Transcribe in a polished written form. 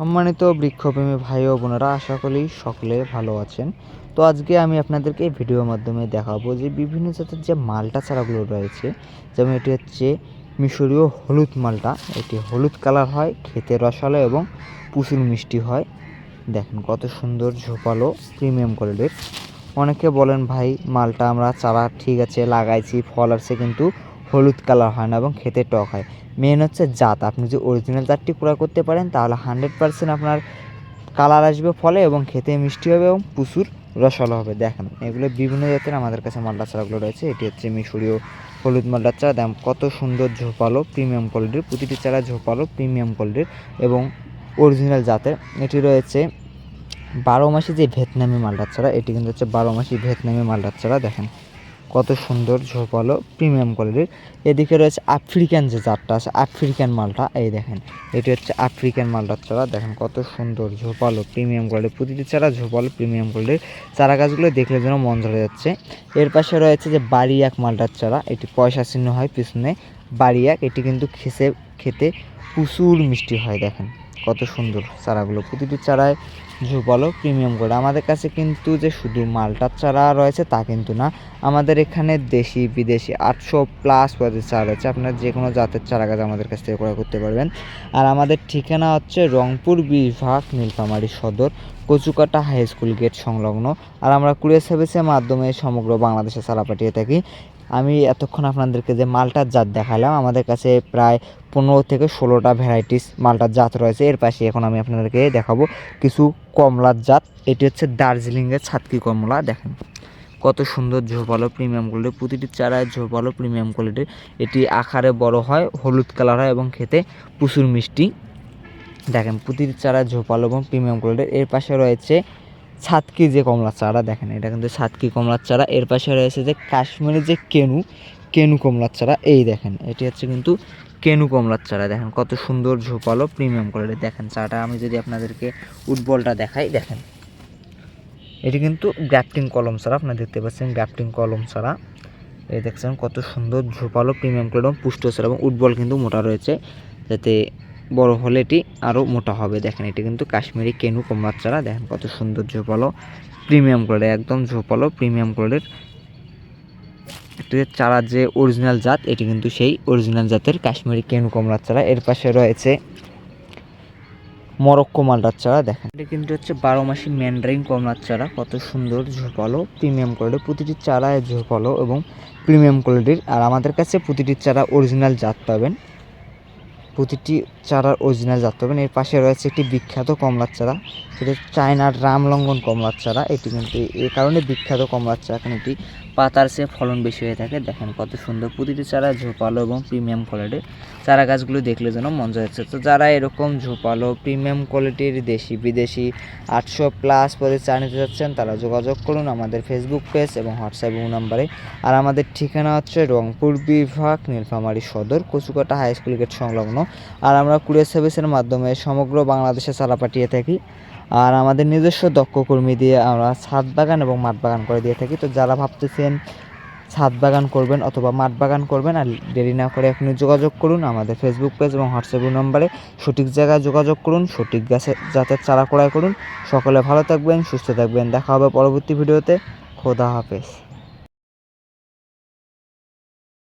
সম্মানিত বৃক্ষপ্রেমী ভাই ও বোনেরা, আশা করি সকলে ভালো আছেন। তো আজকে আমি আপনাদেরকে এই ভিডিওর মাধ্যমে দেখাবো যে বিভিন্ন জাতের যে মালটা চারাগুলো রয়েছে, যেমন এটি হচ্ছে মিশরীয় হলুদ মালটা। এটি হলুদ কালার হয়, খেতে রসালো এবং প্রচুর মিষ্টি হয়। দেখেন কত সুন্দর ঝোপালো প্রিমিয়াম কোয়ালিটির। অনেকে বলেন ভাই মালটা আমরা চারা ঠিক আছে লাগাইছি, ফল আসছে, কিন্তু হলুদ কালার হয় না এবং খেতে টক হয়। মেন হচ্ছে জাত। আপনি যদি অরিজিনাল জাতটি ক্রয় করতে পারেন তাহলে 100% আপনার কালার আসবে ফলে এবং খেতে মিষ্টি হবে এবং প্রচুর রসালো হবে। দেখেন এগুলো বিভিন্ন জাতের আমাদের কাছে মালটা চারাগুলো রয়েছে। এটি হচ্ছে মিশরীয় হলুদ মালটার চারা। দাম কত সুন্দর ঝোপালো প্রিমিয়াম কোয়ালিটির, প্রতিটি চারা ঝোপালো প্রিমিয়াম কোয়ালিটির এবং অরিজিনাল জাতের। এটি রয়েছে 12 মাসি যে ভিয়েতনামি মালটার চারা। এটি কিন্তু হচ্ছে 12 মাসি ভিয়েতনামি মালটার চারা। দেখেন কত সুন্দর ঝোপালো প্রিমিয়াম কোয়ালিটির। এদিকে রয়েছে আফ্রিকান যে জাতটা আছে, আফ্রিকান মালটা। এই দেখেন এটি হচ্ছে আফ্রিকান মালটার চারা। দেখেন কত সুন্দর ঝোপালো প্রিমিয়াম কোয়ালিটির, প্রতিটি চারা ঝোপালো প্রিমিয়াম কোয়ালিটির। চারা গাছগুলো দেখলে যেন মন ধরে যাচ্ছে। এর পাশে রয়েছে যে বাড়িয়াক মালটার চারা। এটি পয়সা চিহ্ন হয় পিছনে বাড়িয়াক। এটি কিন্তু খেতে প্রচুর মিষ্টি হয়। দেখেন কত সুন্দর চারাগুলো, প্রতিটি চারায় ঝোপালো প্রিমিয়াম করে। আমাদের কাছে কিন্তু যে শুধু মালটার চারা রয়েছে তা কিন্তু না, আমাদের এখানে দেশি বিদেশি 800+ প্রজাতির চারা রয়েছে। আপনার যে কোনো জাতের চারা গাছ আমাদের কাছ থেকে ক্রয় করতে পারবেন। আর আমাদের ঠিকানা হচ্ছে রংপুর বিভাগ, নীলফামারী সদর, কচুকাটা হাই স্কুল গেট সংলগ্ন। আর আমরা কুরিয়ার সার্ভিসের মাধ্যমে সমগ্র বাংলাদেশে চারা পাঠিয়ে থাকি। আমি এতক্ষণ আপনাদেরকে যে মালটার জাত দেখালাম, আমাদের কাছে প্রায় 15 থেকে 16টা ভ্যারাইটিস মালটার জাত রয়েছে। এর পাশে এখন আমি আপনাদেরকে দেখাবো কিছু কমলার জাত। এটি হচ্ছে দার্জিলিংয়ের ছাতকি কমলা। দেখেন কত সুন্দর ঝোপালো প্রিমিয়াম কোয়ালিটির, প্রতিটি চারায় ঝোপালো প্রিমিয়াম কোয়ালিটির। এটি আকারে বড় হয়, হলুদ কালার হয় এবং খেতে প্রচুর মিষ্টি। দেখেন প্রতিটি চারায় ঝোপালো এবং প্রিমিয়াম কোয়ালিটির। এর পাশে রয়েছে ছাতকি যে কমলার চারা। দেখেন এটা কিন্তু ছাতকি কমলার চারা। এর পাশে রয়েছে যে কাশ্মীরি যে কেনু কমলার চারা। এই দেখেন এটি হচ্ছে কিন্তু কেনু কমলার চারা। দেখেন কত সুন্দর ঝোপালো প্রিমিয়াম কোয়ালিটির। দেখেন চারাটা আমি যদি আপনাদেরকে উডবলটা দেখাই, দেখেন এটি কিন্তু গ্রাফটিং কলম চারা। আপনারা দেখতে পাচ্ছেন গ্রাফটিং কলম চারা। এই দেখছেন কত সুন্দর ঝোপালো প্রিমিয়াম কোয়ালিটি এবং পুষ্ট চারা এবং উডবল কিন্তু মোটা রয়েছে, যাতে বড় হলে এটি আরও মোটা হবে। দেখেন এটি কিন্তু কাশ্মীরি কেনু কমলার চারা। দেখেন কত সুন্দর ঝোপালো প্রিমিয়াম কোয়ালিটি, একদম ঝোপালো প্রিমিয়াম কোয়ালিটির। এটি চারার যে অরিজিনাল জাত, এটি কিন্তু সেই অরিজিনাল জাতের কাশ্মীরি কেনু কমলার চারা। এর পাশে রয়েছে মরক্কো মালটার চারা। দেখেন এটা কিন্তু হচ্ছে 12 মাসি ম্যান্ডারিন কমলার চারা। কত সুন্দর ঝোপালো প্রিমিয়াম কোয়ালিটির, প্রতিটি চারায় ঝোপালো এবং প্রিমিয়াম কোয়ালিটির। আর আমাদের কাছে প্রতিটি চারা অরিজিনাল জাত পাবেন, প্রতিটি চারার অরিজিনাল জাত পাবেন। এর পাশে রয়েছে একটি বিখ্যাত কমলার চারা, সেটা চায়নার রামলঙ্গন কমলার চারা। এটি কিন্তু এই কারণে বিখ্যাত কমলার চারা, কারণ এটি পাতার চেয়ে ফলন বেশি হয়ে থাকে। দেখেন কত সুন্দর, প্রতিটি চারা ঝোপালো এবং প্রিমিয়াম কোয়ালিটির। চারা গাছগুলো দেখলে যেন মন যাচ্ছে। তো যারা এরকম ঝোপালো প্রিমিয়াম কোয়ালিটির দেশি বিদেশি 800+ প্রজাতির চারা নিতে যাচ্ছেন, তারা যোগাযোগ করুন আমাদের ফেসবুক পেজ এবং হোয়াটসঅ্যাপ নাম্বারে। আর আমাদের ঠিকানা হচ্ছে রংপুর বিভাগ, নীলফামারী সদর, কচুকাটা হাই স্কুল গেট সংলগ্ন। আর আমরা কুরিয়ার সার্ভিসের মাধ্যমে সমগ্র বাংলাদেশে চারা পাঠিয়ে থাকি। আর আমাদের নিজস্ব দক্ষ কর্মী দিয়ে আমরা ছাদ বাগান এবং মাঠ বাগান করে দিয়ে থাকি। তো যারা ভাবতেছেন ছাদ বাগান করবেন অথবা মাঠ বাগান করবেন, আর দেরি না করে এখনই যোগাযোগ করুন আমাদের ফেসবুক পেজ এবং হোয়াটসঅ্যাপ নম্বরে। সঠিক জায়গায় যোগাযোগ করুন, সঠিক গাছের জাতের চারা ক্রয় করুন। সকলে ভালো থাকবেন, সুস্থ থাকবেন। দেখা হবে পরবর্তী ভিডিওতে। খোদা হাফেজ।